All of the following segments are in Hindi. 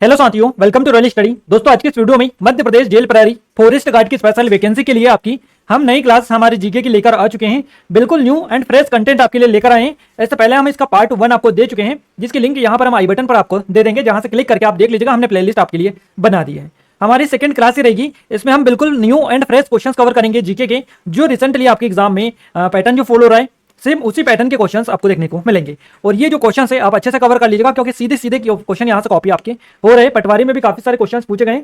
हेलो साथियों, वेलकम टू रॉयल स्टडी। दोस्तों, आज की इस वीडियो में मध्य प्रदेश जेल प्रहरी फॉरेस्ट गार्ड की स्पेशल वैकेंसी के लिए आपकी हम नई क्लास हमारे जीके की लेकर आ चुके हैं। बिल्कुल न्यू एंड फ्रेश कंटेंट आपके लिए लेकर आए हैं। इससे पहले हम इसका पार्ट 1 आपको दे चुके हैं, जिसकी लिंक यहाँ पर हम आई बटन पर आपको दे देंगे, जहां से क्लिक करके आप देख लीजिएगा। हमने प्लेलिस्ट आपके लिए बना दी है। हमारी सेकंड क्लास ही रहेगी। इसमें हम बिल्कुल new and fresh questions cover करेंगे जीके के, जो रिसेंटली आपके एग्जाम में पैटर्न जो फॉलो हो रहा है, सेम उसी पैटर्न के क्वेश्चंस आपको देखने को मिलेंगे। और ये जो क्वेश्चंस है आप अच्छे से कवर कर लीजिएगा, क्योंकि सीधे सीधे क्वेश्चन यहाँ से कॉपी आपके हो रहे हैं। पटवारी में भी काफी सारे क्वेश्चंस पूछे गए।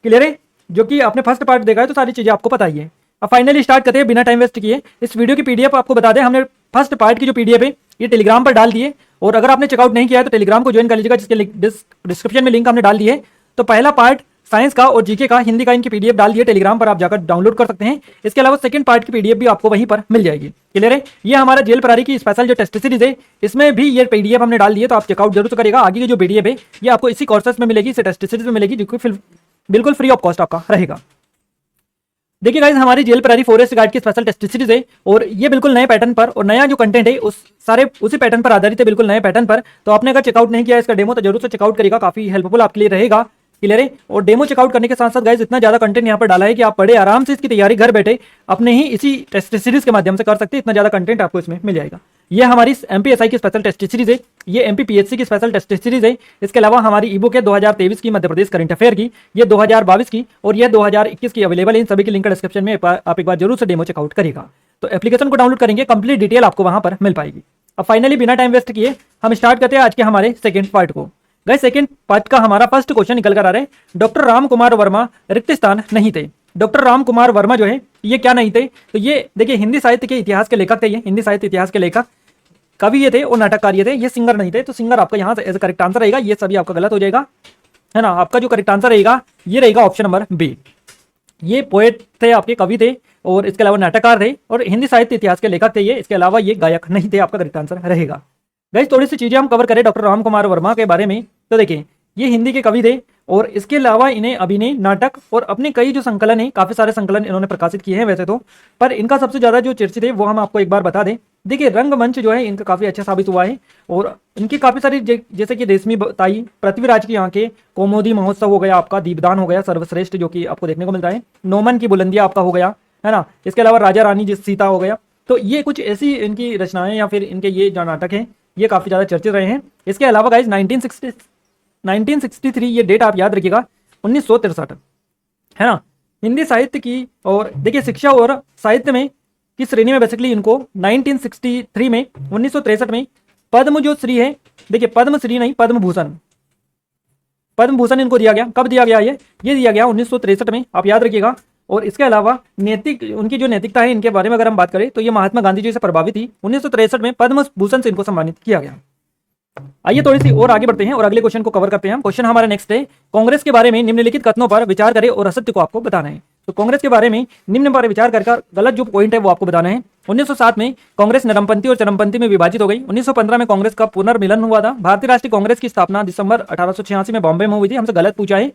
क्लियर है? जो कि आपने फर्स्ट पार्ट देखा है, तो सारी चीजें आपको पता ही है। अब फाइनली स्टार्ट करते हैं बिना टाइम वेस्ट किए। इस वीडियो की पीडीएफ आपको बता दें, हमने फर्स्ट पार्ट की जो पीडीएफ है ये टेलीग्राम पर डाल दिए। और अगर आपने चेकआउट नहीं किया है तो टेलीग्राम को ज्वाइन कर लीजिएगा, जिसके डिस्क्रिप्शन में लिंक हमने डाल दिए। तो पहला पार्ट साइंस का और जीके का हिंदी का इनकी पीडीएफ डाल दिए टेलीग्राम पर, आप जाकर डाउनलोड कर सकते हैं। इसके अलावा सेकंड पार्ट की पीडीएफ भी आपको वहीं पर मिल जाएगी। क्लियर है? ये हमारा जेल प्रहरी की स्पेशल जो टेस्ट सीरीज है, इसमें भी ये पीडीएफ हमने डाल दी है, तो आप चेकआउट जरूर करिएगा। आगे की जो पीडीएफ है ये आपको इसी कोर्सेस में मिलेगी, इसी टेस्ट सीरीज में मिलेगी, जो कि बिल्कुल फ्री ऑफ कॉस्ट आपका रहेगा। देखिए गाइस, हमारी जेल प्रहरी फॉरेस्ट गार्ड की स्पेशल टेस्ट सीरीज है, और ये बिल्कुल नए पैटर्न पर और नया जो कंटेंट है उसी पैटर्न पर आधारित है, बिल्कुल नए पैटर्न पर। तो आपने अगर चेकआउट नहीं किया इसका डेमो, तो जरूर से चेकआउट करिएगा, काफी हेल्पफुल आपके लिए रहेगा। क्लियर है? और डेमो चेकआउट करने के साथ साथ गाइस, इतना ज्यादा कंटेंट यहाँ पर डाला है कि आप बड़े आराम से इसकी तैयारी घर बैठे अपने ही इसी टेस्ट सीरीज के माध्यम से कर सकते हैं। इतना ज्यादा कंटेंट आपको इसमें मिल जाएगा। ये हमारी एमपीएसआई की स्पेशल टेस्ट सीरीज है, ये एमपीपीएससी की स्पेशल टेस्ट सीरीज है। इसके अलावा हमारी ईबुक है 2023 की मध्य प्रदेश करंट अफेयर की, ये 2022 की और ये 2021 की अवेलेबल है। इन सभी की लिंक डिस्क्रिप्शन में आप एक बार जरूर से डेमो चेकआउट करिएगा। तो एप्लीकेशन को डाउनलोड करेंगे, कंप्लीट डिटेल आपको वहां पर मिल पाएगी। अब फाइनली बिना टाइम वेस्ट किए हम स्टार्ट करते हैं आज के हमारे सेकंड पार्ट को। गाइस, सेकंड पार्ट का हमारा फर्स्ट क्वेश्चन निकल कर आ रहा है, डॉक्टर राम कुमार वर्मा रिक्त स्थान नहीं थे। डॉक्टर राम कुमार वर्मा जो है ये क्या नहीं थे? तो ये देखिए, हिंदी साहित्य के इतिहास के लेखक थे। ये हिंदी साहित्य इतिहास के लेखक, कवि ये थे और नाटककार ये थे। ये सिंगर नहीं थे। तो सिंगर आपका यहाँ से एज करेक्ट आंसर रहेगा। ये सभी आपका गलत हो जाएगा, है ना। आपका जो करेक्ट आंसर रहेगा ये रहेगा ऑप्शन नंबर बी। ये पोएट थे, आपके कवि थे, और इसके अलावा नाटककार थे और हिंदी साहित्य इतिहास के लेखक थे ये। इसके अलावा ये गायक नहीं थे। आपका करेक्ट आंसर रहेगा। गाइस, थोड़ी सी चीजें हम कवर करें डॉक्टर राम कुमार वर्मा के बारे में। तो देखिए, ये हिंदी के कवि थे और इसके अलावा इन्हें अभिनय, नाटक और अपने कई जो संकलन है, काफी सारे संकलन इन्होंने प्रकाशित किए हैं वैसे तो, पर इनका सबसे ज्यादा जो चर्चित है वो हम आपको एक बार बता दें। देखिए, रंगमंच जो है इनका काफी अच्छा साबित हुआ है, और इनकी काफी सारी जैसे कि रेशमी ताई, पृथ्वीराज की आंखें, कौमुदी महोत्सव हो गया, आपका दीपदान हो गया, सर्वश्रेष्ठ जो कि आपको देखने को मिलता है, नोमन की बुलंदियां आपका हो गया, है ना। इसके अलावा राजा रानी जिस सीता हो गया। तो ये कुछ ऐसी इनकी रचनाएं या फिर इनके ये जो नाटक हैं ये काफी ज्यादा चर्चित रहे हैं। इसके अलावा गाइज 1963 ये डेट आप याद रखिएगा, 1963, है ना। हिंदी साहित्य की और देखिए शिक्षा और साहित्य में की श्रेणी में बेसिकली इनको 1963 में, 1963 में पद्म जो श्री है, देखिए पद्म श्री नहीं, पद्म भूषण, पद्म भूषण इनको दिया गया। कब दिया गया? ये दिया गया 1963 में, आप याद रखिएगा। और इसके अलावा उनकी जो नैतिकता है इनके बारे में अगर हम बात करें तो ये महात्मा गांधी जी से प्रभावित थी। 1963 में पद्म भूषण से इनको सम्मानित किया गया। आइए थोड़ी सी और आगे बढ़ते हैं और अगले क्वेश्चन को कवर करते हैं। क्वेश्चन हमारा नेक्स्ट है, कांग्रेस के बारे में निम्नलिखित कथनों पर विचार करें और असत्य को आपको बताना है। तो कांग्रेस के बारे में निम्न पर विचार कर गलत जो पॉइंट है वो आपको बताना है। 1907 में कांग्रेस नरमपंथी और चरमपंथी में विभाजित हो गई। 1915 में कांग्रेस का पुनर्मिलन हुआ था। भारतीय राष्ट्रीय कांग्रेस की स्थापना दिसंबर 1886 में बॉम्बे में हुई थी। हमसे गलत पूछा है।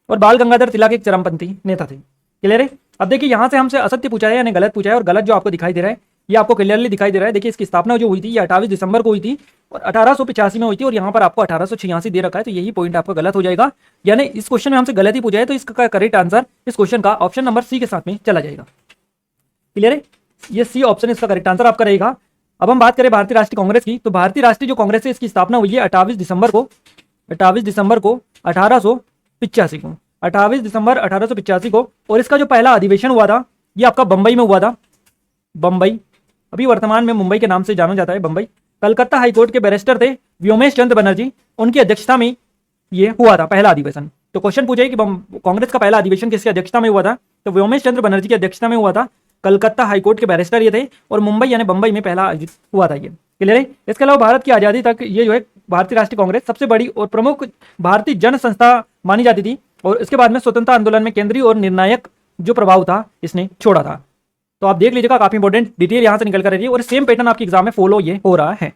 और बाल गंगाधर तिलक एक चरमपंथी नेता थे। क्लियर है? अब देखिए, यहाँ से हमसे असत्य पूछा है यानी गलत पूछा है, और गलत जो आपको दिखाई दे रहा है ये आपको क्लियरली दिखाई दे रहा है। देखिए, इसकी स्थापना जो हुई थी ये 28 दिसंबर को हुई थी और 1885 में हुई थी, और यहाँ पर आपको 1886 दे रखा है। तो यही पॉइंट आपका गलत हो जाएगा, यानी इस क्वेश्चन में हमसे गलत ही पूछा है। तो इसका करेक्ट आंसर इस क्वेश्चन का ऑप्शन नंबर सी के साथ में चला जाएगा। क्लियर है? ये सी ऑप्शन इसका करेक्ट आंसर आपका रहेगा। अब हम बात करें भारतीय राष्ट्रीय कांग्रेस की, तो भारतीय राष्ट्रीय जो कांग्रेस है इसकी स्थापना हुई है 28 दिसंबर को 1885 को, 28 दिसंबर 1885 को। और इसका जो पहला अधिवेशन हुआ था ये आपका बंबई में हुआ था। बंबई, अभी वर्तमान में मुंबई के नाम से जाना जाता है बंबई। कलकत्ता हाईकोर्ट के बैरिस्टर थे व्योमेश चंद्र बनर्जी, उनकी अध्यक्षता में ये हुआ था पहला अधिवेशन। तो क्वेश्चन पूछा है कि कांग्रेस का पहला अधिवेशन किसकी अध्यक्षता में हुआ था? तो व्योमेश चंद्र बनर्जी की अध्यक्षता में हुआ था। कलकत्ता हाईकोर्ट के बैरिस्टर ये थे, और मुंबई यानी बंबई में पहला हुआ था ये। क्लियर है? इसके अलावा भारत की आज़ादी तक ये जो है भारतीय राष्ट्रीय कांग्रेस सबसे बड़ी और प्रमुख भारतीय जन संस्था मानी जाती थी, और इसके बाद में स्वतंत्रता आंदोलन में केंद्रीय और निर्णायक जो प्रभाव था इसने छोड़ा था। तो आप देख लीजिएगा, काफी इंपॉर्टेंट डिटेल यहां से निकल कर रही है, और सेम पैटर्न आपके एग्जाम में फॉलो ये हो रहा है।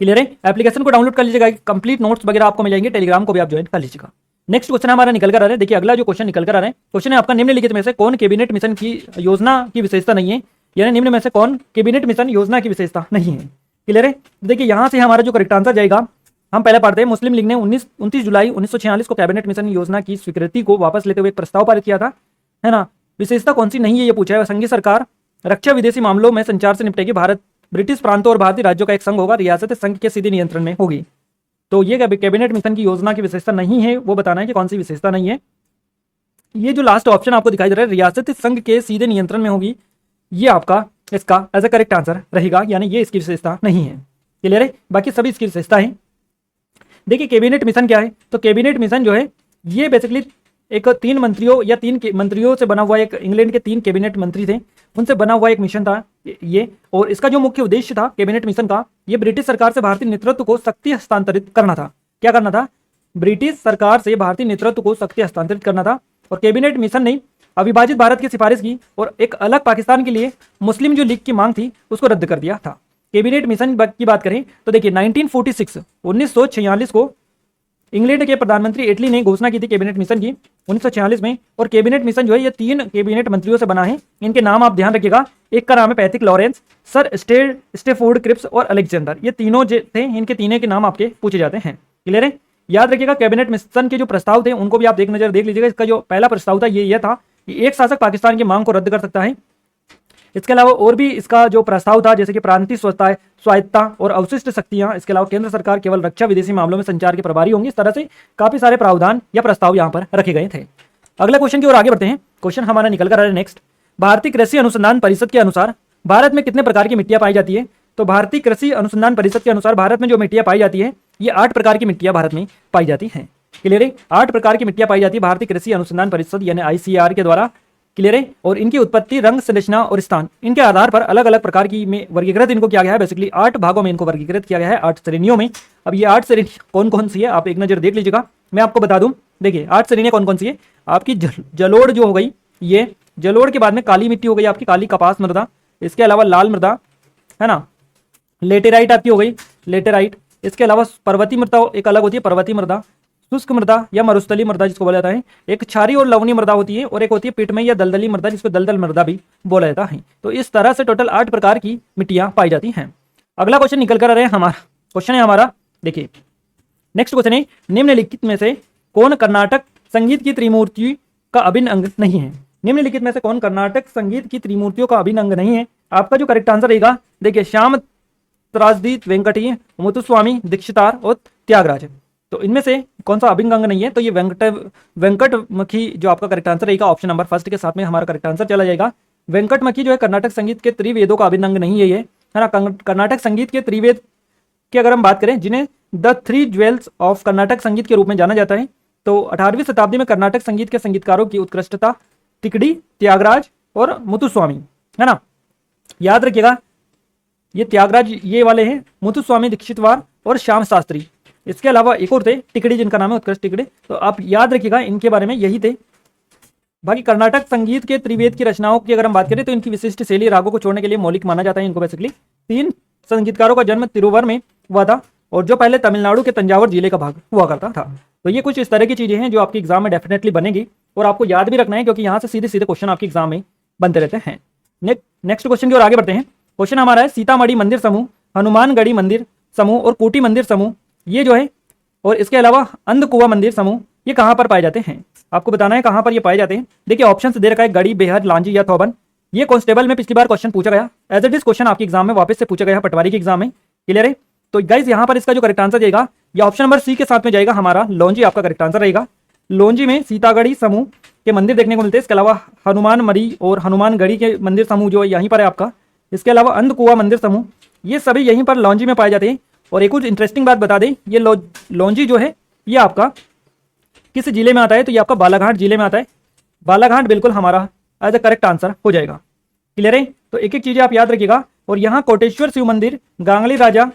क्लियर है? एप्लीकेशन को डाउनलोड कर लीजिएगा, कंप्लीट नोट्स वगैरह आपको मिल जाएंगे। टेलीग्राम को भी आप ज्वाइन कर लीजिएगा। नेक्स्ट क्वेश्चन हमारा निकल कर आ रहा है। देखिए, अगला जो क्वेश्चन निकल कर आ रहा है, क्वेश्चन है आपका, निम्नलिखित में से कौन कैबिनेट मिशन की योजना की विशेषता नहीं है? यानी निम्न में से कौन कैबिनेट मिशन योजना की विशेषता नहीं है? क्लियर है? देखिए, यहां से हमारा जो करेक्ट आंसर जाएगा हम पहले पढ़ते हैं। मुस्लिम लीग ने 29 जुलाई 1946 को कैबिनेट मिशन योजना की स्वीकृति को वापस लेते हुए एक प्रस्ताव पारित किया था, है ना। विशेषता कौन सी नहीं है ये पूछा है। संघीय सरकार रक्षा विदेशी मामलों में संचार से निपटेगी। भारत ब्रिटिश प्रांतों और भारतीय राज्यों का एक संघ होगा। रियासत संघ के सीधे नियंत्रण में होगी। तो ये कैबिनेट मिशन की योजना की विशेषता नहीं है, वो बताना है कि कौन सी विशेषता नहीं है। ये जो लास्ट ऑप्शन आपको दिखाई दे रहा है, रियासत संघ के सीधे नियंत्रण में होगी, ये आपका इसका एज ए करेक्ट आंसर रहेगा, यानी ये इसकी विशेषता नहीं है। क्लियर है, बाकी सभी इसकी विशेषता है। देखिए कैबिनेट मिशन क्या है, तो कैबिनेट मिशन जो है ये बेसिकली एक 3 मंत्रियों या 3 मंत्रियों से बना हुआ, एक इंग्लैंड के 3 कैबिनेट मंत्री थे उनसे बना हुआ एक मिशन था ये। और इसका जो मुख्य उद्देश्य था कैबिनेट मिशन का, ये ब्रिटिश सरकार से भारतीय नेतृत्व को शक्ति हस्तांतरित करना था। क्या करना था? ब्रिटिश सरकार से भारतीय नेतृत्व को शक्ति हस्तांतरित करना था। और कैबिनेट मिशन ने अविभाजित भारत की सिफारिश की और एक अलग पाकिस्तान के लिए मुस्लिम जो लीग की मांग थी उसको रद्द कर दिया था। कैबिनेट मिशन की बात करें तो देखिए 1946 को इंग्लैंड के प्रधानमंत्री एटली ने घोषणा की थी कैबिनेट मिशन की 1946 में। और कैबिनेट मिशन जो है ये 3 कैबिनेट मंत्रियों से बना है। इनके नाम आप ध्यान रखिएगा। एक का नाम है Pethick Lawrence, Sir Stafford Cripps और अलेक्जेंडर। ये तीनों थे, इनके तीनों के नाम आपके पूछे जाते हैं। क्लियर है, याद रखिएगा। कैबिनेट मिशन के जो प्रस्ताव थे उनको भी आप एक नजर देख लीजिएगा। इसका जो पहला प्रस्ताव था ये था कि एक शासक पाकिस्तान की मांग को रद्द कर सकता है। इसके अलावा और भी इसका जो प्रस्ताव था जैसे कि प्रांतीय स्वायत्तता और अवशिष्ट शक्तियां। इसके अलावा केंद्र सरकार केवल रक्षा विदेशी मामलों में संचार के प्रभारी होंगी। इस तरह से काफी सारे प्रावधान या प्रस्ताव यहाँ पर रखे गए थे। अगले क्वेश्चन की ओर आगे बढ़ते हैं। क्वेश्चन हमारा निकल कर आ रहा है नेक्स्ट। भारतीय कृषि अनुसंधान परिषद के अनुसार भारत में कितने प्रकार की मिट्टियां पाई जाती है? तो भारतीय कृषि अनुसंधान परिषद के अनुसार भारत में जो मिट्टियां पाई जाती है ये 8 प्रकार की मिट्टियां भारत में पाई जाती हैं। क्लियर है, 8 प्रकार की मिट्टियां पाई जाती है भारतीय कृषि अनुसंधान परिषद यानी ICAR के द्वारा। क्लियर है, और इनकी उत्पत्ति, रंग, संरचना और स्थान, इनके आधार पर अलग अलग प्रकार की में वर्गीकृत इनको किया गया है। बेसिकली 8 भागों में इनको वर्गीकृत किया गया है, 8 श्रेणियों में। अब ये 8 श्रेणी कौन कौन सी है आप एक नजर देख लीजिएगा। मैं आपको बता दूं, देखिए 8 श्रेणियां कौन कौन सी है। आपकी जलोढ़ जो हो गई, ये जलोढ़ के बाद में काली मिट्टी हो गई आपकी, काली कपास मृदा। इसके अलावा लाल मृदा, है ना। लेटेराइट आपकी हो गई, लेटेराइट। इसके अलावा पर्वतीय मृदा एक अलग होती है, पर्वतीय मृदा। शुष्क मृदा या मरुस्थलीय मृदा जिसको बोला जाता है। एक क्षारीय और लवणीय मृदा होती है, और एक होती है पिटमयी या दलदली मृदा जिसको दलदल मृदा भी बोला जाता है। तो इस तरह से टोटल 8 प्रकार की मिट्टियां पाई जाती हैं। अगला क्वेश्चन निकल कर आ रहा है हमारा, क्वेश्चन है हमारा, देखिए नेक्स्ट क्वेश्चन है, निम्नलिखित में से कौन कर्नाटक संगीत की त्रिमूर्ति का अभिन्न अंग नहीं है? निम्नलिखित में से कौन कर्नाटक संगीत की त्रिमूर्तियों का अभिन्न अंग नहीं है? आपका जो करेक्ट आंसर रहेगा, देखिए श्याम त्रासदी वेंकटी, मुथुस्वामी दीक्षितार और त्यागराज। तो इनमें से कौन सा अभिन्न अंग नहीं है? तो ये वेंकटमखी जो आपका करेक्ट आंसर रहेगा ऑप्शन नंबर फर्स्ट के साथ में हमारा करेक्ट आंसर चला जाएगा। वेंकटमखी जो है कर्नाटक संगीत के त्रिवेदों का अभिन्न अंग नहीं है ये, है ना। कर्नाटक संगीत के त्रिवेद की अगर हम बात करें, जिन्हें द 3 ज्वेल्स ऑफ कर्नाटक संगीत के रूप में जाना जाता है, तो 18वीं शताब्दी में कर्नाटक संगीत के संगीतकारों की उत्कृष्टता तिकड़ी, त्यागराज और मुथुस्वामी, है ना। याद रखिएगा ये त्यागराज ये वाले हैं, मुथुस्वामी दीक्षितवार और श्याम शास्त्री। इसके अलावा एक और थे टिकड़ी जिनका नाम है उत्कृष्ट टिकड़ी। तो आप याद रखिएगा इनके बारे में यही थे। बाकी कर्नाटक संगीत के त्रिवेद की रचनाओं की अगर हम बात करें तो इनकी विशिष्ट शैली रागों को छोड़ने के लिए मौलिक माना जाता है इनको। बेसिकली 3 संगीतकारों का जन्म तिरुवर में हुआ था, और जो पहले तमिलनाडु के तंजावुर जिले का भाग हुआ करता था। तो ये कुछ इस तरह की चीजें हैं जो आपके एग्जाम में डेफिनेटली बनेगी, और आपको याद भी रखना है क्योंकि यहाँ से सीधे सीधे क्वेश्चन आपके एग्जाम में बनते रहते हैं। नेक्स्ट क्वेश्चन की ओर आगे बढ़ते हैं। क्वेश्चन हमारा है, सीतामढ़ी मंदिर समूह, हनुमानगढ़ी मंदिर समूह और कोटी मंदिर समूह ये जो है, और इसके अलावा अंधकुआ मंदिर समूह ये कहाँ पर पाए जाते हैं? आपको बताना है कहाँ पर ये पाए जाते हैं। देखिए ऑप्शन दे रखा है, गढ़ी, बेहद, लांजी या थौबन। ये कांस्टेबल में पिछली बार क्वेश्चन पूछा गया, एज इट इज क्वेश्चन आपके एग्जाम में वापस से पूछा गया पटवारी के एग्जाम में। क्लियर है, तो गाइज यहाँ पर इसका जो करेक्ट आंसर जाएगा ये ऑप्शन नंबर सी के साथ में जाएगा हमारा, लौंजी आपका करेक्ट आंसर रहेगा। लौंजी में सीतागढ़ी समूह के मंदिर देखने को मिलते हैं। इसके अलावा हनुमान मरी और हनुमानगढ़ी के मंदिर समूह जो यहीं पर है आपका। इसके अलावा अंधकुआ मंदिर समूह ये सभी यहीं पर लौंजी में पाए जाते हैं। और एक कुछ इंटरेस्टिंग बात बता दें, ये लौंजी जो है ये आपका किस जिले में आता है? तो ये आपका बालाघाट जिले में आता है। बालाघाट बिल्कुल हमारा एज अ करेक्ट आंसर हो जाएगा। क्लियर है, तो एक एक चीजें आप याद रखिएगा। और यहाँ कोटेश्वर शिव मंदिर गांगली राजा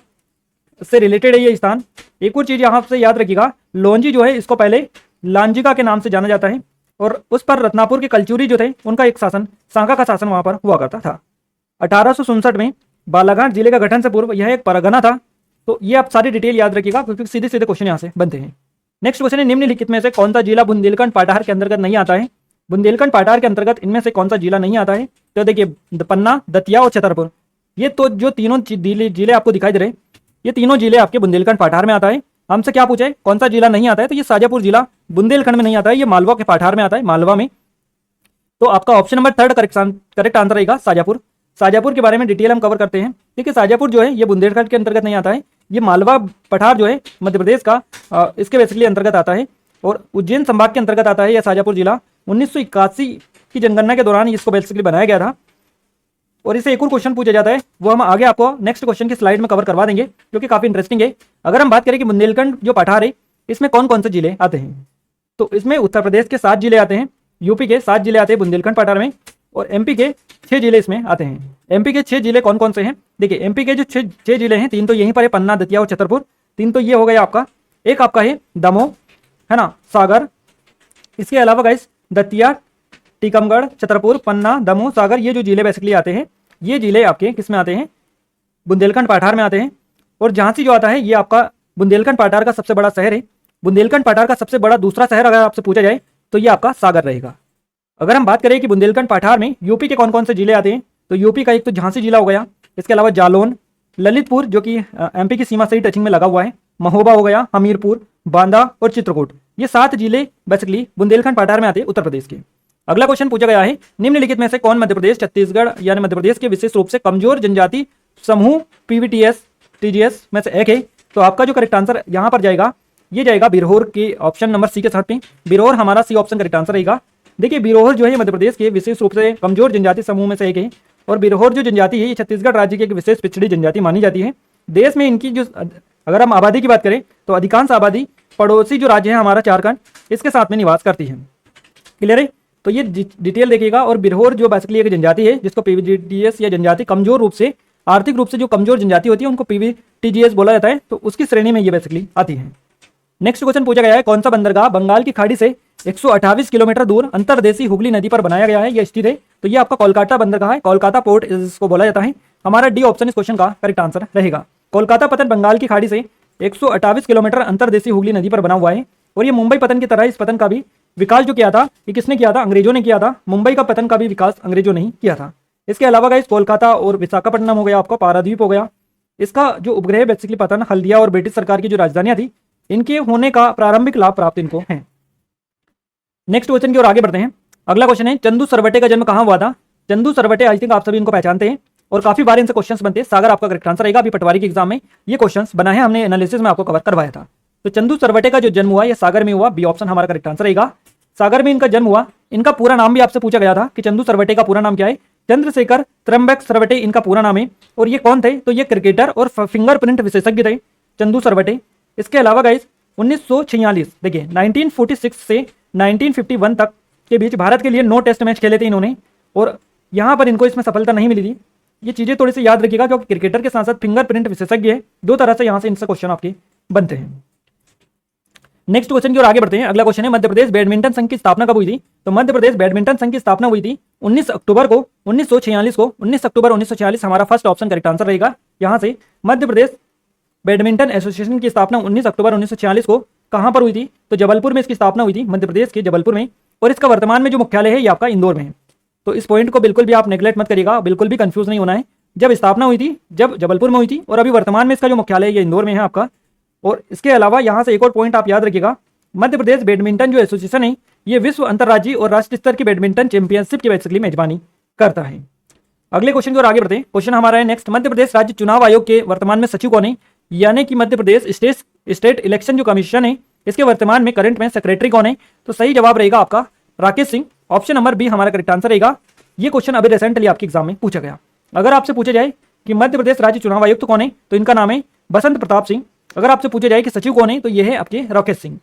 से रिलेटेड है ये स्थान। एक और चीज यहाँ से याद रखिएगा, लौंजी जो है इसको पहले लांजिका के नाम से जाना जाता है, और उस पर रत्नापुर के कलचुरी जो थे उनका एक शासन, सांगा का शासन वहां पर हुआ करता था। 1867 में बालाघाट जिले का गठन से पूर्व यह एक परगना था। तो ये आप सारी डिटेल याद रखिएगा क्योंकि सीधे सीधे क्वेश्चन यहाँ से बनते हैं। नेक्स्ट क्वेश्चन है, निम्नलिखित में से कौन सा जिला बुंदेलखंड पाटाहार के अंतर्गत नहीं आता है? बुंदेलखंड पाटाहार के अंतर्गत इनमें से कौन सा जिला नहीं आता है? तो देखिए पन्ना, दतिया और छतरपुर, ये तो जो तीनों जिले आपको दिखाई दे रहे हैं, ये तीनों जिले आपके बुंदेलखंड पाटाहार में आता है। हमसे क्या पूछा है, कौन सा जिला नहीं आता है, तो ये शाजापुर जिला बुंदेलखंड में नहीं आता है, ये मालवा के पठार में आता है, मालवा में। तो आपका ऑप्शन नंबर 3 करेक्ट आंसर रहेगा शाजापुर। शाजापुर के बारे में डिटेल हम कवर करते हैं। ठीक है, शाजापुर जो है ये बुंदेलखंड के अंतर्गत नहीं आता है, ये मालवा पठार जो है मध्य प्रदेश का इसके बेसिकली अंतर्गत आता है और उज्जैन संभाग के अंतर्गत आता है यह शाजापुर जिला। 1981 की जनगणना के दौरान इसको बेसिकली बनाया गया था। और इससे एक और क्वेश्चन पूछा जाता है, वो हम आगे आपको नेक्स्ट क्वेश्चन की स्लाइड में कवर करवा देंगे, क्योंकि काफी इंटरेस्टिंग है। अगर हम बात करें कि बुंदेलखंड जो पठार है इसमें कौन कौन से जिले आते हैं, तो इसमें उत्तर प्रदेश के 7 जिले आते हैं, यूपी के 7 जिले आते हैं बुंदेलखंड पठार में, और एमपी के 6 जिले इसमें आते हैं। एमपी के 6 जिले कौन कौन से हैं, देखिए एमपी के जो 6 जिले हैं, 3 तो यहीं पर है, पन्ना, दतिया और छतरपुर। 3 तो ये हो गया आपका, एक आपका है दमोह, है ना, सागर। इसके अलावा गाइस दतिया, टीकमगढ़, छतरपुर, पन्ना, दमोह, सागर, ये जो जिले बेसिकली आते हैं, ये जिले आपके किस में आते हैं, बुंदेलखंड पठार में आते हैं। और झांसी जो आता है ये आपका बुंदेलखंड पठार का सबसे बड़ा शहर है। बुंदेलखंड पठार का सबसे बड़ा दूसरा शहर अगर आपसे पूछा जाए तो ये आपका सागर रहेगा। अगर हम बात करें कि बुंदेलखंड पठार में यूपी के कौन कौन से जिले आते हैं, तो यूपी का एक तो झांसी जिला हो गया, इसके अलावा जालौन, ललितपुर जो कि एमपी की सीमा से ही टचिंग में लगा हुआ है, महोबा हो गया, हमीरपुर, बांदा और चित्रकूट, ये 7 जिले बेसिकली बुंदेलखंड पठार में आते हैं उत्तर प्रदेश के। अगला क्वेश्चन पूछा गया है, निम्नलिखित में से कौन मध्य प्रदेश, छत्तीसगढ़ यानी मध्य प्रदेश के विशेष रूप से कमजोर जनजाति समूह पीवीटीएस टीजीएस में से एक है। तो आपका जो करेक्ट आंसर यहां पर जाएगा, ये जाएगा बिरहोर के ऑप्शन नंबर सी के साथ में। बिरहोर हमारा सी ऑप्शन करेक्ट आंसर रहेगा। देखिए बिरहोर जो है मध्य प्रदेश के विशेष रूप से कमजोर जनजाति समूह में से एक है, और बिरहोर जो जनजाति है ये छत्तीसगढ़ राज्य की एक विशेष पिछड़ी जनजाति मानी जाती है। देश में इनकी जो, अगर हम आबादी की बात करें तो अधिकांश आबादी पड़ोसी जो राज्य है हमारा झारखंड, इसके साथ में निवास करती है। क्लियर है, तो ये डिटेल देखिएगा। और बिरहोर जो बेसिकली एक जनजाति है जिसको पीवीटीएस या जनजाति कमजोर रूप से, आर्थिक रूप से जो कमजोर जनजाति होती है उनको पीवीटीजीएस बोला जाता है, तो उसकी श्रेणी में ये बेसिकली आती है। नेक्स्ट क्वेश्चन पूछा गया है, कौन सा बंदरगाह बंगाल की खाड़ी से 128 किलोमीटर दूर अंतरदेशी हुगली नदी पर बनाया गया है, यह स्थित है, तो ये आपका कोलकाता बंदरगाह है, कोलकाता पोर्ट इसको बोला जाता है। हमारा डी ऑप्शन इस क्वेश्चन का करेक्ट आंसर रहेगा। कोलकाता पतन बंगाल की खाड़ी से 128 किलोमीटर अंतरदेशी हुगली नदी पर बना हुआ है, और ये मुंबई पतन की तरह इस पतन का भी विकास जो किया था ये किसने किया था, अंग्रेजों ने किया था। मुंबई का पतन का भी विकास अंग्रेजों ने ही किया था। इसके अलावा गाइस कोलकाता और विशाखापट्टनम हो गया, आपका पारादीप हो गया, इसका जो उपग्रह बेसिकली पतन हल्दिया और ब्रिटिश सरकार की जो राजधानियां थी इनके होने का प्रारंभिक लाभ प्राप्त इनको है। नेक्स्ट क्वेश्चन की ओर आगे बढ़ते हैं। अगला क्वेश्चन है, चंदू सरवटे का जन्म कहां हुआ था। चंदू सरवटे आई थिंक आप सभी इनको पहचानते हैं और काफी बार इनसे क्वेश्चंस बनते हैं। सागर आपका करेक्ट आंसर रहेगा। अभी पटवारी के एग्जाम में ये क्वेश्चंस बना है, हमने एनालिसिस में आपको कवर करवाया था। तो चंदू सरवटे का जो जन्म हुआ ये सागर में हुआ, बी ऑप्शन हमारा करेक्ट आंसर रहेगा। सागर में इनका जन्म हुआ। इनका पूरा नाम भी आपसे पूछा गया था कि चंदू सरवटे का पूरा नाम क्या है। चंद्रशेखर त्र्यंबक सरवटे इनका पूरा नाम है। और ये कौन थे, तो ये क्रिकेटर और फिंगरप्रिंट विशेषज्ञ थे चंदू सरवटे। इसके अलावा गाइस 1946 देखिए 1946 से 1951 तक के बीच भारत के लिए 9 टेस्ट मैच खेले थे इन्होंने, और यहाँ पर इनको इसमें सफलता नहीं मिली थी। ये चीजें थोड़ी सी याद रखिएगा क्योंकि क्रिकेटर के साथ साथ फिंगरप्रिंट विशेषज्ञ है। 2 तरह से यहाँ से इनसे क्वेश्चन आपके बनते हैं। नेक्स्ट क्वेश्चन की ओर आगे बढ़ते हैं। अगला क्वेश्चन है, मध्य प्रदेश बैडमिंटन संघ की स्थापना कब हुई थी। तो मध्य प्रदेश बैडमिंटन संघ की स्थापना हुई थी 19 अक्टूबर को 1946 को। 19 अक्टूबर 1946 हमारा फर्स्ट ऑप्शन करेक्ट आंसर रहेगा। यहाँ से मध्य प्रदेश बैडमिंटन एसोसिएशन की स्थापना 19 अक्टूबर 1946 को कहाँ पर हुई थी, तो जबलपुर में इसकी स्थापना हुई थी, मध्य प्रदेश के जबलपुर में। और इसका वर्तमान में जो मुख्यालय है ये आपका इंदौर में है। तो इस पॉइंट को बिल्कुल भी आप नेग्लेक्ट मत करिएगा, बिल्कुल भी कंफ्यूज नहीं होना है। जब स्थापना हुई थी जब जबलपुर में हुई थी, और अभी वर्तमान में इसका जो मुख्यालय है ये इंदौर में है आपका। और इसके अलावा यहाँ से एक और पॉइंट आप याद रखिएगा, मध्य प्रदेश बैडमिंटन जो एसोसिएशन है ये विश्व अंतर्राज्यीय और राष्ट्रीय स्तर की बैडमिंटन चैंपियनशिप की बेसिकली मेजबानी करता है। अगले क्वेश्चन की ओर आगे बढ़ते हैं। क्वेश्चन हमारा है नेक्स्ट, मध्य प्रदेश राज्य चुनाव आयोग के वर्तमान में सचिव कौन है, यानी कि मध्य प्रदेश स्टेट इलेक्शन जो कमीशन है इसके वर्तमान में करंट में सेक्रेटरी कौन है। तो सही जवाब रहेगा आपका Rakesh Singh. Option number B हमारा करेक्ट आंसर रहेगा। ये क्वेश्चन अभी रिसेंटली आपके एग्जाम में पूछा गया। अगर आपसे पूछा जाए कि मध्य प्रदेश राज्य चुनाव आयुक्त कौन है, तो इनका नाम है बसंत प्रताप सिंह। अगर आपसे पूछा जाए कि सचिव कौन है, तो ये है आपके राकेश सिंह।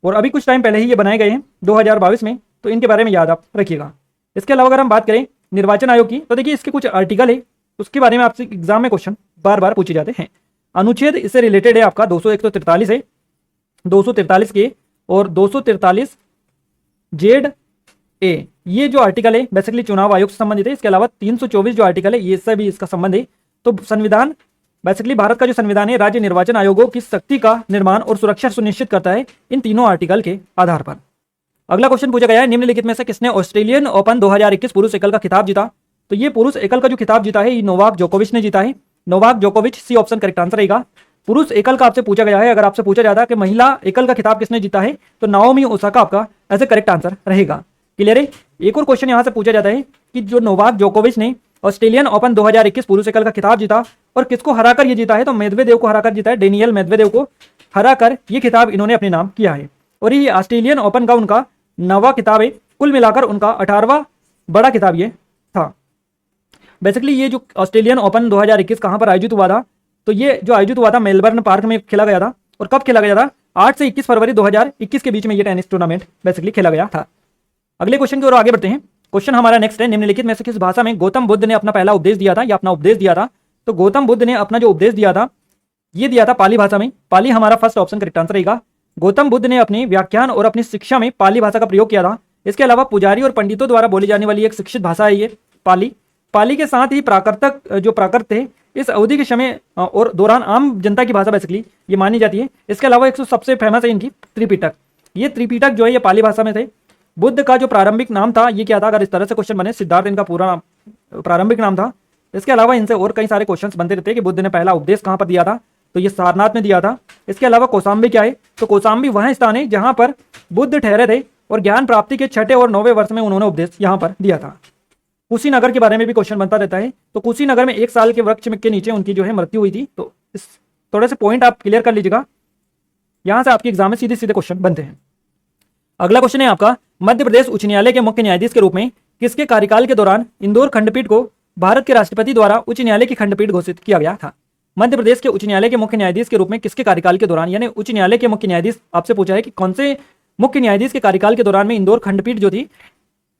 और अभी कुछ टाइम पहले ही ये बनाए गए हैं 2022 में, तो इनके बारे में याद आप रखिएगा। इसके अलावा अगर हम बात करें निर्वाचन आयोग की, तो देखिए इसके कुछ आर्टिकल है उसके बारे में आपसे एग्जाम में क्वेश्चन बार बार पूछे जाते हैं। अनुच्छेद इससे रिलेटेड है आपका 243 है, 243 के और 243 जेड ए, ये जो आर्टिकल है बेसिकली चुनाव आयोग से संबंधित है। इसके अलावा 324 जो आर्टिकल है ये इससे भी इसका संबंध है। तो संविधान बेसिकली भारत का जो संविधान है राज्य निर्वाचन आयोगों की शक्ति का निर्माण और सुरक्षा सुनिश्चित करता है इन तीनों आर्टिकल के आधार पर। अगला क्वेश्चन पूछा गया है, निम्नलिखित में से किसने ऑस्ट्रेलियन ओपन 2021 पुरुष एकल का खिताब जीता। तो ये पुरुष एकल का जो खिताब जीता है ये नोवाक जोकोविच ने जीता है। नोवाक जोकोविच सी ऑप्शन करेक्ट आंसर रहेगा। पुरुष एकल का आपसे पूछा गया है। अगर आपसे पूछा जाता है कि महिला एकल का खिताब किसने जीता है तो नाओमी ओसाका आपका ऐसे करेक्ट आंसर रहेगा। क्लियर है। एक और क्वेश्चन यहां से पूछा जाता है कि जो नोवाक जोकोविच ने ऑस्ट्रेलियन ओपन 2021 पुरुष एकल का खिताब जीता और किसको हराकर ये जीता है, तो मेदवेदेव को हराकर जीता है। डेनियल मेदवेदेव को हराकर ये खिताब इन्होंने अपने नाम किया है और ये ऑस्ट्रेलियन ओपन का उनका 9वां खिताब है। कुल मिलाकर उनका 18वां बड़ा खिताब ये था। बेसिकली ये जो ऑस्ट्रेलियन ओपन 2021 कहां पर आयोजित हुआ था, तो ये जो आयोजित हुआ था मेलबर्न पार्क में खेला गया था। और कब खेला गया था? 8 से 21 फरवरी 2021 के बीच में ये टेनिस टूर्नामेंट बेसिकली खेला गया था। अगले क्वेश्चन की ओर आगे बढ़ते हैं। क्वेश्चन हमारा नेक्स्ट है, निम्नलिखित में से किस भाषा में गौतम बुद्ध ने अपना पहला उपदेश दिया था या अपना उपदेश दिया था? तो गौतम बुद्ध ने अपना जो उपदेश दिया था ये दिया था पाली भाषा में। पाली हमारा फर्स्ट ऑप्शन करेक्ट आंसर रहेगा। गौतम बुद्ध ने अपने व्याख्यान और अपनी शिक्षा में पाली भाषा का प्रयोग किया था। इसके अलावा पुजारी और पंडितों द्वारा बोली जाने वाली एक शिक्षित भाषा है ये पाली। पाली के साथ ही प्राकृत थे इस अवधि के समय और दौरान आम जनता की भाषा बेसिकली ये मानी जाती है। इसके अलावा एक सबसे फेमस है इनकी त्रिपिटक। ये त्रिपिटक जो है ये पाली भाषा में थे। बुद्ध का जो प्रारंभिक नाम था ये क्या था? अगर इस तरह से क्वेश्चन बने, सिद्धार्थ इनका पूरा प्रारंभिक नाम था। इसके अलावा इनसे और कई सारे क्वेश्चंस बनते रहते हैं कि बुद्ध ने पहला उपदेश कहां पर दिया था, तो ये सारनाथ में दिया था। इसके अलावा कौसाम्बी क्या है? तो कौसाम्बी वह स्थान है जहां पर बुद्ध ठहरे थे और ज्ञान प्राप्ति के 6ठे और 9वें वर्ष में उन्होंने उपदेश यहां पर दिया था। कुशीनगर के बारे में भी क्वेश्चन बनता रहता है। तो कुशीनगर में 1 साल के वृक्ष के नीचे उनकी जो है मृत्यु हुई थी। तो इस थोड़े से पॉइंट आप क्लियर कर लीजिएगा, यहां से आपके एग्जाम में सीधे सीधे क्वेश्चन बनते हैं। अगला क्वेश्चन है आपका, मध्य प्रदेश उच्च न्यायालय के मुख्य न्यायाधीश के रूप में किसके कार्यकाल के दौरान इंदौर खंडपीठ को भारत के राष्ट्रपति द्वारा उच्च न्यायालय की खंडपीठ घोषित किया गया था? मध्य प्रदेश के उच्च न्यायालय के मुख्य न्यायाधीश के रूप में किसके कार्यकाल के दौरान, यानी उच्च न्यायालय के मुख्य न्यायाधीश आपसे पूछा है कि कौन से मुख्य न्यायाधीश के कार्यकाल के दौरान में इंदौर खंडपीठ जो थी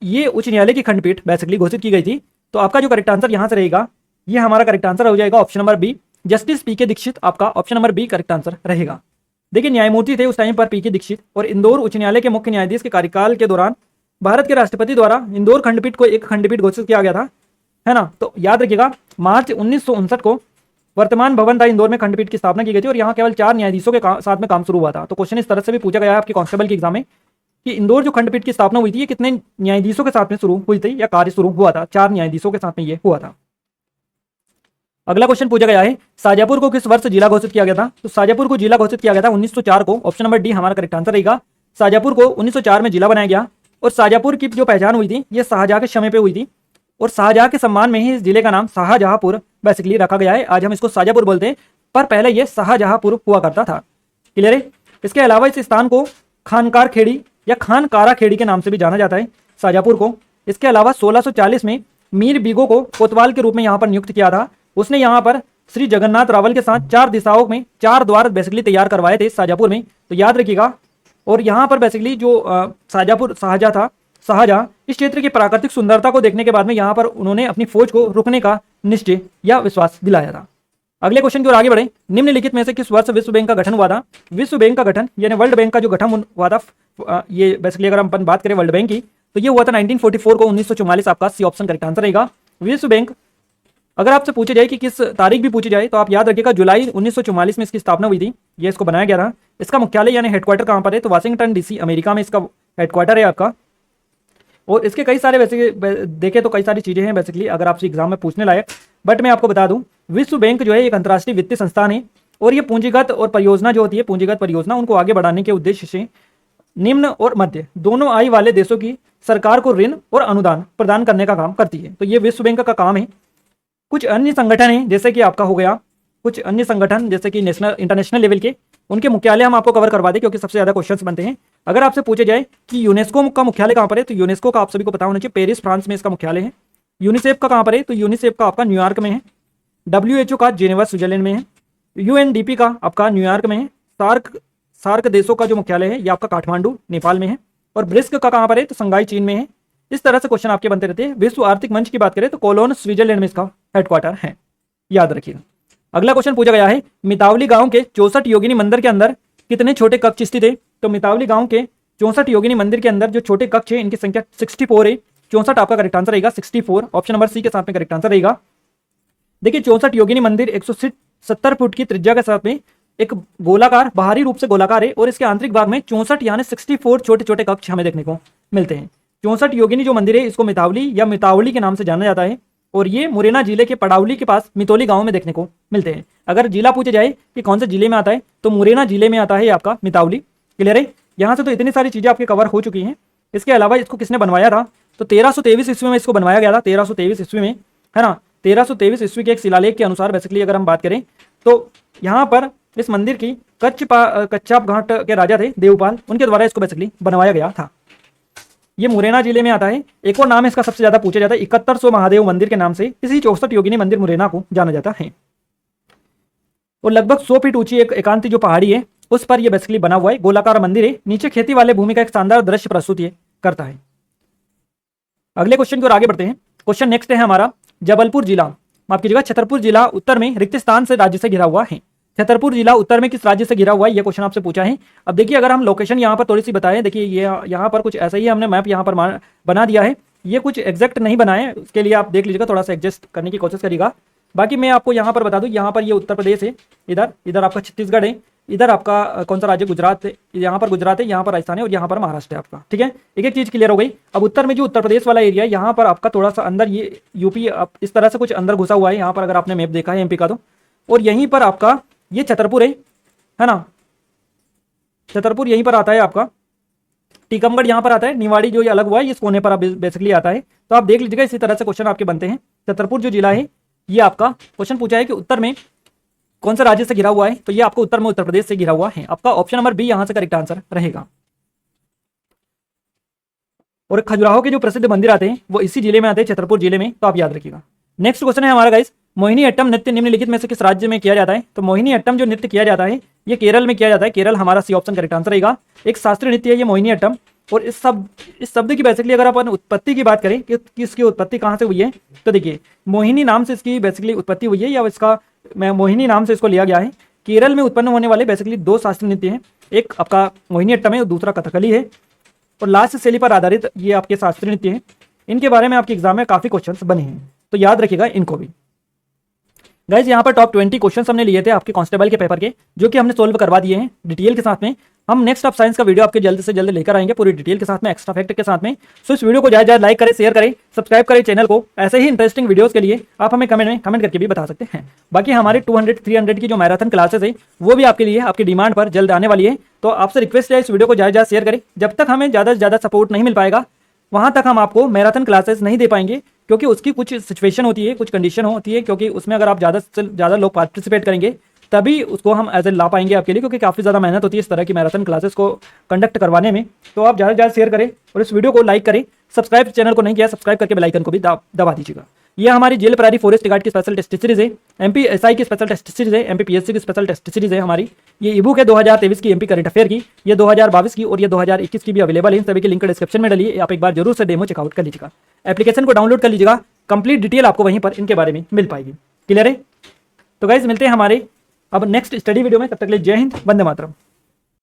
ये उच्च न्यायालय की खंडपीठ बेसिकली घोषित की गई थी। तो आपका जो करेक्ट आंसर यहां से रहेगा, ये हमारा करेक्ट आंसर हो जाएगा option number B, justice PK Dikshit. आपका option number B correct answer रहेगा। देखिए न्यायमूर्ति थे उस टाइम पर पीके दीक्षित और इंदौर उच्च न्यायालय के मुख्य न्यायाधीश के कार्यकाल के दौरान भारत के राष्ट्रपति द्वारा इंदौर खंडपीठ को एक खंडपीठ घोषित किया गया था, है ना। तो याद रखिएगा मार्च 1959 को वर्तमान भवन था इंदौर में खंडपीठ की स्थापना की गई थी और यहाँ केवल 4 न्यायाधीशों के साथ में काम शुरू हुआ था। तो क्वेश्चन इस तरह से भी पूछा गया है आपके कांस्टेबल के एग्जाम में कि इंदौर जो खंडपीठ की स्थापना हुई थी ये कितने न्यायाधीशों के साथ में शुरू हुई थी या कार्य शुरू हुआ था? 4 न्यायाधीशों के साथ में ये हुआ था। अगला क्वेश्चन पूछा गया है, शाजापुर को किस वर्ष जिला घोषित किया गया था? तो शाजापुर को जिला घोषित किया गया था 1904 को। ऑप्शन नंबर डी हमारा करेक्ट आंसर रहेगा। शाजापुर को 1904 में जिला बनाया गया और शाजापुर की जो पहचान हुई थी ये शाहजहां के समय पे हुई थी और शाहजहां के सम्मान में ही इस जिले का नाम शाहजहांपुर बेसिकली रखा गया है। आज हम इसको शाजापुर बोलते हैं पर पहले ये शाहजहांपुर हुआ करता था। क्लियर है। इसके अलावा इस स्थान को खानकार खेड़ी या खानकारा खेड़ी के नाम से भी जाना जाता है शाजापुर को। इसके अलावा 1640 में मीर बीगो को कोतवाल के रूप में यहाँ पर नियुक्त किया था। उसने यहाँ पर श्री जगन्नाथ रावल के साथ 4 दिशाओं में 4 द्वार बेसिकली तैयार करवाए थे शाजापुर में। तो याद रखिएगा। और यहाँ पर बेसिकली जो शाहजहां इस क्षेत्र की प्राकृतिक सुंदरता को देखने के बाद में यहाँ पर उन्होंने अपनी फौज को रुकने का निश्चय या विश्वास दिलाया था। अगले क्वेश्चन की ओर आगे बढ़े, निम्नलिखित में से किस वर्ष विश्व बैंक का गठन हुआ था? विश्व बैंक का गठन यानी वर्ल्ड बैंक का जो गठन हुआ था ये बेसिकली अगर हम बात करें वर्ल्ड बैंक की तो ये हुआ था 1944 को 1944। आपका सी ऑप्शन करेक्ट आंसर रहेगा। विश्व बैंक अगर आपसे पूछे जाए कि किस तारीख भी पूछी जाए तो आप याद रखिएगा जुलाई 1944 में इसकी स्थापना हुई थी। ये इसको बनाया गया था। इसका मुख्यालय यानी हेडक्वार्टर कहाँ पर है? तो वाशिंगटन डीसी अमेरिका में इसका हेडक्वार्टर है आपका। और इसके कई सारे वैसे देखें तो कई सारी चीज़ें हैं बेसिकली अगर आपसे एग्जाम में पूछने लायक। बट मैं आपको बता दूं विश्व बैंक जो है एक अंतर्राष्ट्रीय वित्तीय संस्थान है और ये पूंजीगत और परियोजना जो होती है पूंजीगत परियोजना उनको आगे बढ़ाने के उद्देश्य से निम्न और मध्य दोनों आय वाले देशों की सरकार को ऋण और अनुदान प्रदान करने का काम करती है। तो ये विश्व बैंक का काम है। कुछ अन्य संगठन हैं जैसे कि आपका हो गया कुछ अन्य संगठन जैसे कि नेशनल इंटरनेशनल लेवल के उनके मुख्यालय हम आपको कवर करवा दें क्योंकि सबसे ज्यादा क्वेश्चंस बनते हैं। अगर आपसे पूछे जाए कि यूनेस्को का मुख्यालय कहाँ पर है तो यूनेस्को का आप सभी को पता होना चाहिए पेरिस फ्रांस में इसका मुख्यालय है। यूनिसेफ का कहाँ पर है? तो यूनिसेफ का आपका न्यूयॉर्क में है। WHO का जेनेवा स्विट्जरलैंड में है। UNDP का आपका न्यूयॉर्क में है। सार्क देशों का जो मुख्यालय है ये आपका काठमांडू नेपाल में है। और ब्रिक्स का कहाँ पर है? तो संघाई चीन में है। इस तरह से क्वेश्चन आपके बनते रहते हैं। विश्व आर्थिक मंच की बात करें तो कोलोन स्विट्जरलैंड में इसका हेडक्वार्टर है, याद रखिएगा। अगला क्वेश्चन पूछा गया है मितावली गांव के 64 योगिनी मंदिर के अंदर कितने छोटे कक्ष स्थित है? तो मितावली गांव के 64 योगिनी मंदिर के अंदर जो छोटे कक्ष है इनकी संख्या 64 है। 64 आपका करेक्ट आंसर रहेगा 64। ऑप्शन नंबर सी के साथ में करेक्ट आंसर रहेगा। देखिए 64 योगिनी मंदिर 170 फुट की त्रिज्या के साथ में एक गोलाकार बाहरी रूप से गोलाकार है और इसके आंतरिक भाग में 64 यानी 64 छोटे छोटे कक्ष हमें देखने को मिलते हैं। 64 योगिनी जो मंदिर है इसको मितावली या मितावली के नाम से जाना जाता है और ये मुरैना जिले के पड़ावली के पास मितौली गांव में देखने को मिलते हैं। अगर जिला पूछे जाए कि कौन से जिले में आता है तो मुरैना जिले में आता है आपका मितावली। क्लियर है। यहाँ से तो इतनी सारी चीज़ें आपके कवर हो चुकी हैं। इसके अलावा इसको किसने बनवाया था तो 1323 ईस्वी में इसको बनवाया गया था, 1323 ईस्वी में, है ना। 1323 ईस्वी के एक शिलालेख के अनुसार बेसिकली अगर हम बात करें तो यहाँ पर इस मंदिर की कच्चा घाट के राजा थे देवपाल, उनके द्वारा इसको बेसिकली बनवाया गया था। ये मुरैना जिले में आता है। एक और नाम इसका सबसे ज्यादा पूछा जाता है 7100 महादेव मंदिर के नाम से इसी 64 योगिनी मंदिर मुरैना को जाना जाता है। और लगभग 100 फीट ऊंची एक एकांती जो पहाड़ी है उस पर यह बेसिकली बना हुआ है, गोलाकार मंदिर है। नीचे खेती वाले भूमि का एक शानदार दृश्य प्रस्तुत करता है। अगले क्वेश्चन की ओर आगे बढ़ते हैं। क्वेश्चन नेक्स्ट है हमारा, जबलपुर जिला, माफ कीजिएगा छतरपुर जिला उत्तर में रिक्त स्थान से राज्य से घिरा हुआ है। छतरपुर जिला उत्तर में किस राज्य से घिरा हुआ है, यह क्वेश्चन आपसे पूछा है। अब देखिए अगर हम लोकेशन यहाँ पर थोड़ी सी बताएं, देखिए ये यहाँ पर कुछ ऐसा ही हमने मैप यहाँ पर बना दिया है। ये कुछ एग्जैक्ट नहीं बना है, उसके लिए आप देख लीजिएगा, थोड़ा सा एडजस्ट करने की कोशिश करिएगा। बाकी मैं आपको यहाँ पर बता दूँ, यहाँ पर ये उत्तर प्रदेश है, इधर आपका छत्तीसगढ़ है, इधर आपका कौन सा राज्य गुजरात है, यहाँ पर गुजरात है, यहाँ पर राजस्थान है और यहाँ पर महाराष्ट्र है आपका। ठीक है, एक एक चीज़ क्लियर हो गई। अब उत्तर में जो उत्तर प्रदेश वाला एरिया है यहाँ पर आपका थोड़ा सा अंदर ये यूपी इस तरह से कुछ अंदर घुसा हुआ है यहाँ पर, अगर आपने मैप देखा है एमपी का तो। और यहीं पर आपका ये छतरपुर है ना, छतरपुर यहीं पर आता है आपका। टीकमगढ़ यहाँ पर आता है, निवाड़ी जो ये अलग हुआ है ये कोने पर आप बेसिकली आता है। तो आप देख लीजिएगा, इसी तरह से क्वेश्चन आपके बनते हैं। छतरपुर जो जिला है ये आपका क्वेश्चन पूछा है कि उत्तर में कौन सा राज्य से घिरा हुआ है, तो ये आपको उत्तर में उत्तर प्रदेश से घिरा हुआ है। आपका ऑप्शन नंबर बी यहाँ से करेक्ट आंसर रहेगा। और खजुराहो के जो प्रसिद्ध मंदिर आते हैं वो इसी जिले में आते हैं, छतरपुर जिले में, तो आप याद रखिएगा। नेक्स्ट क्वेश्चन है हमारा गाइस, मोहिनी अट्टम नृत्य निम्नलिखित में से किस राज्य में किया जाता है। तो मोहिनी अट्टम जो नृत्य किया जाता है ये केरल में किया जाता है। केरल हमारा सी ऑप्शन करेक्ट आंसर रहेगा। एक शास्त्रीय नृत्य है ये मोहिनी अट्टम। और इस शब्द की बेसिकली अगर अपन उत्पत्ति की बात करें कि इसकी उत्पत्ति कहाँ से हुई है, तो देखिए मोहिनी नाम से इसकी बेसिकली उत्पत्ति हुई है, या इसका मोहिनी नाम से इसको लिया गया है। केरल में उत्पन्न होने वाले बेसिकली दो शास्त्रीय नृत्य हैं, एक आपका मोहिनी अट्टम है और दूसरा कथकली है। और लास्ट शैली पर आधारित ये आपके शास्त्रीय नृत्य हैं। इनके बारे में आपके एग्जाम में काफी क्वेश्चंस बने हैं, तो याद रखिएगा इनको भी। गाइज यहाँ पर टॉप 20 क्वेश्चंस हमने लिए थे आपके कांस्टेबल के पेपर के, जो कि हमने सोल्व करवा दिए हैं डिटेल के साथ में। हम नेक्स्ट ऑफ साइंस का वीडियो आपके जल्द से जल्द लेकर आएंगे पूरी डिटेल के साथ में, एक्स्ट्रा फैक्ट के साथ में। सो इस वीडियो को ज़्यादा लाइक करें, शेयर करें, सब्सक्राइब करें चैनल को। ऐसे ही इंटरेस्टिंग वीडियोस के लिए आप हमें कमेंट करके भी बता सकते हैं। बाकी हमारे 200-300 की जो मैराथन क्लासेस है वो भी आपके लिए आपकी डिमांड पर जल्द आने वाली है। तो आपसे रिक्वेस्ट है इस वीडियो को ज़्यादा शेयर करें। जब तक हमें ज़्यादा से ज़्यादा सपोर्ट नहीं मिल पाएगा वहाँ तक हम आपको मैराथन क्लासेस नहीं दे पाएंगे, क्योंकि उसकी कुछ सिचुएशन होती है, कुछ कंडीशन होती है, क्योंकि उसमें अगर आप ज़्यादा से ज़्यादा लोग पार्टिसिपेट करेंगे तभी उसको हम एज ए ला पाएंगे आपके लिए, क्योंकि काफ़ी ज़्यादा मेहनत होती है इस तरह की मैराथन क्लासेस को कंडक्ट करवाने में। तो आप ज़्यादा से ज़्यादा शेयर करें और इस वीडियो को लाइक करें। सब्सक्राइब चैनल को नहीं किया, सब्सक्राइब करके बेल आइकन को भी दबा दीजिएगा। ये हमारी जेल प्रहरी फॉरेस्ट गार्ड की स्पेशल टेस्ट सीरीज है, एमपी एसआई की स्पेशल टेस्ट सीरीज है, एमपी पीएससी की स्पेशल टेस्ट सीरीज है हमारी। ये ईबुक है 2023 की एमपी करंट अफेयर की, ये 2022 की और ये 2021 की भी अवेलेबल है। सभी की लिंक डिस्क्रिप्शन में डली है, आप एक बार जरूर से डेमो चेकआउट कर लीजिएगा। एप्लीकेशन को डाउनलोड कर लीजिएगा, कंप्लीट डिटेल आपको वहीं पर इनके बारे में मिल पाएगी। क्लियर है। तो गाइज मिलते हैं हमारे अब नेक्स्ट स्टडी वीडियो में, तब तक के लिए जय हिंद, वंदे मातरम।